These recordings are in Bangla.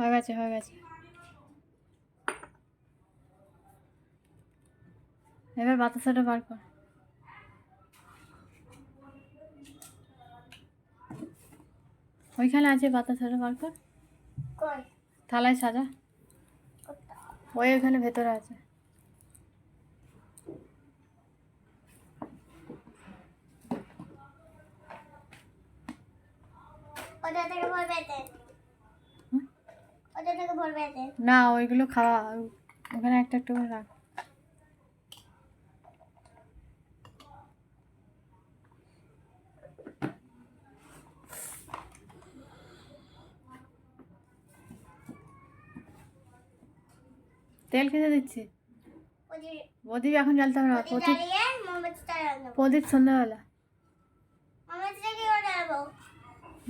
হয়ে গেছে হয়ে গেছে। এবার বাতাসাটা বার কর। ওইখানে আছে, বাতাসাটা বার কর। থালায় সাজা। ওই ওইখানে ভেতরে আছে। না, ওইগুলো খাওয়া, ওখানে একটা একটা করে রাখ। তেল খেতে দিচ্ছি। প্রদীপ এখন জ্বালতে হবে না। প্রদীপ সন্ধ্যাবেলা।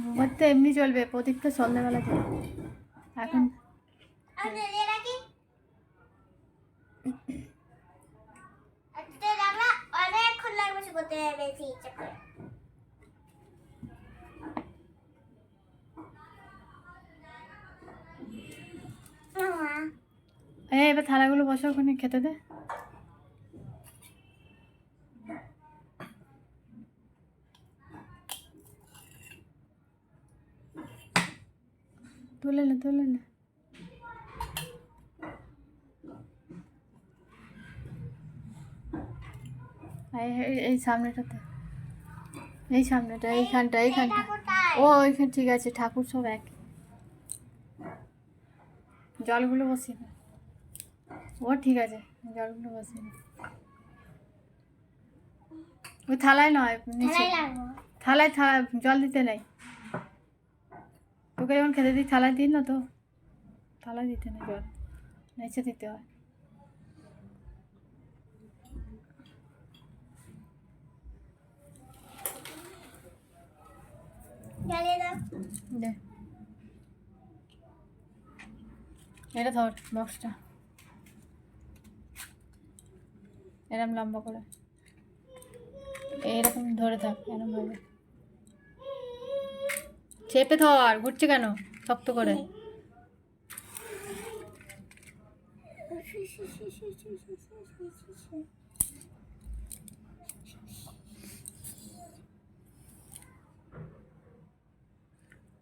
মোমবাতি এমনি চলবে, প্রদীপ তো সন্ধ্যাবেলা চলবে এখন। এবার থালাগুলো বসে ওখানে খেতে দে। তুলে না তুলে না। এই সামনেটাতে, এই সামনেটা, এইখানটা এইখানটা। ও ওইখানে ঠিক আছে, ঠাকুর সব এক। জলগুলো বসিয়ে না। ও ঠিক আছে, জলগুলো বসিয়ে না। ওই থালায় নয়, নিচে থালায় জল দিতে নেই। তোকে যখন খেতে দিই থালায় দিই না তো, থালায় দিতে নেই জল, নিচে দিতে হয়। দে, এটা ধর বক্সটা, এরকম লম্বা করে, এরকম ধরে থাক, এরকম ভাবে চেপে ধর। ঘুরছে কেন শক্ত করে?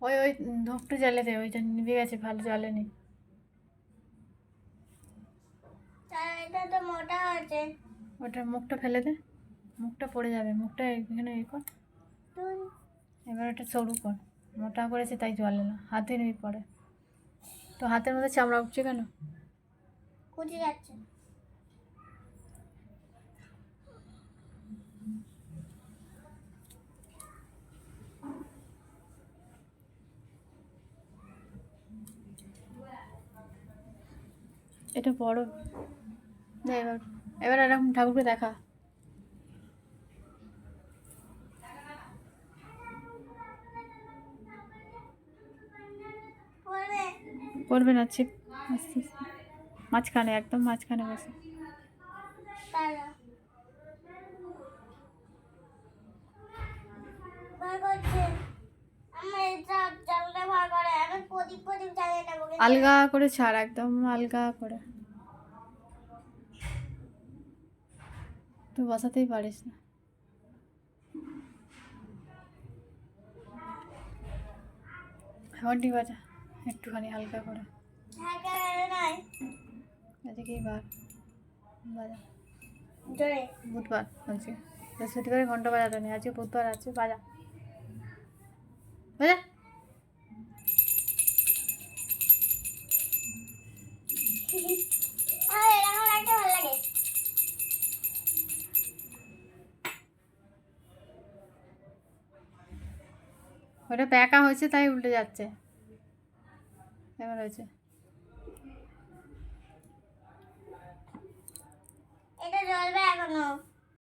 ওই ওই ধূপটা জ্বালে দে, ওইটা নিভে গেছে, ভালো জ্বালেনি। ওটা মুখটা ফেলে দে, মুখটা পড়ে যাবে, মুখটা এখানে এ কর। এবার ওটা সরু কর, মোটা করেছে তাই জ্বলে না, হাতে নেই পড়ে। তো হাতের মধ্যে চামড়া উঠছে কেন? যাচ্ছে। এটা বড়। এবার এবার এরকম ঠাকুরকে দেখা। পড়বে না, ছিপ আস্তে আস্তে, মাঝখানে, একদম মাঝখানে বসে। আলগা করে ছাড়, একদম আলগা করে। তুই বসাতেই পারিস না। ঘন্টি বাজা একটুখানি হালকা করে। আজকেই বার বাজা, বুধবার বলছি, বৃহস্পতিবারে ঘন্টা বাজাতে নেই, আজকে বুধবার আছে, বাজা বাজা। ওটা প্যাকা হয়েছে তাই উল্টে যাচ্ছে, এবার হয়েছে। এটা জ্বলবে এখনো।